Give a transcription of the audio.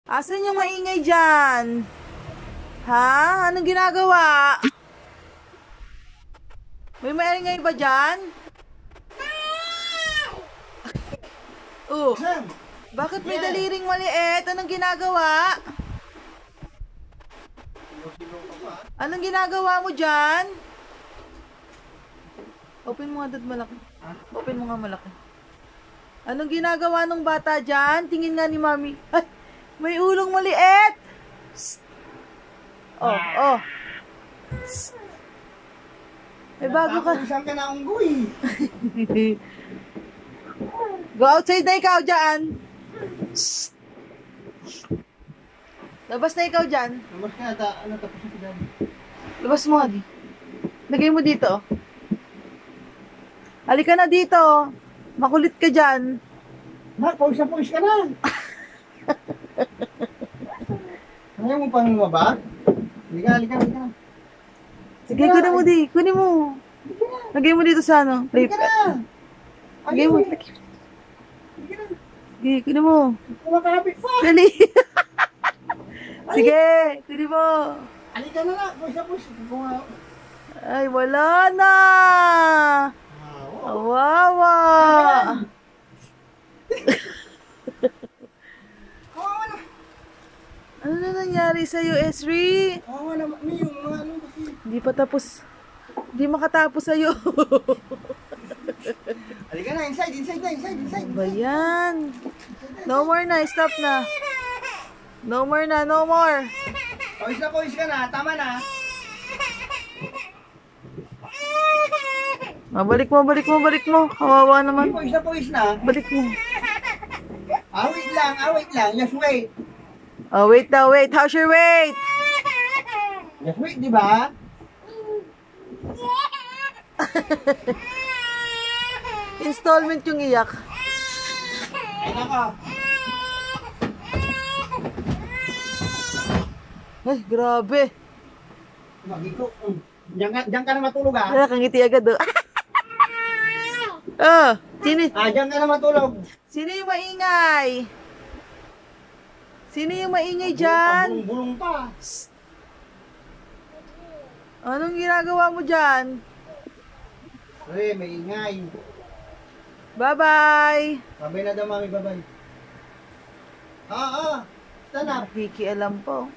Asan yung maingay dyan? Ha? Anong ginagawa? May maingay ba dyan? Oh, bakit may daliring maliit? Anong ginagawa? Anong ginagawa mo dyan? Open mo nga dad malaki. Open mo nga malaki. Anong ginagawa ng bata dyan? Tingin nga ni mami. Ay, may ulong maliit. Psst. Oh, oh. Psst. May bago ka. Saan ka na unggoy? Go outside na ikaw dyan. Psst. Labas na ikaw dyan. Labas ka na, ano tapos na si Daddy? Labas mo, Adi. Lagay mo dito. Halika na dito. Makulit ka dyan. Ha, pawis na pawis ka na. Ayaw mo pang lumaba? Halika na. Sige, kunin mo, Di. Kunin mo. Lagay mo dito sa ano. Halika na. Lagay mo. Sige, kunin mo. Kumakapit pa. Dali. Sige, kunin mo. Halika na lang, pawis na pawis. Ay, wala na. Kawawa. Kawawa na. Ano na nangyari sa'yo, Esri? Kawawa na, may yung mga ano kasi. Hindi pa tapos. Hindi makatapos sa'yo. Halika na, inside. Ano ba yan? No more na, stop na. No more na, no more. Pawis na pawis ka na, tama na. Balik mo. Kawawa naman. Pawis na. Balik mo. Wait lang. Just wait. Oh, wait daw, wait. How's your weight? Just wait, di ba? Installment yung iyak. Ay, nako. Ay, grabe. Magiko. Diyan ka na matulog, ha? Ay, nakangiti agad, oh. Oh, Diyan ka na matulog. sino yung maingay? Sino yung maingay dyan? Bulong pa. Anong ginagawa mo dyan? May ingay. Bye-bye. Babay na daw, mami, babay. Stand up. Nakikialam po.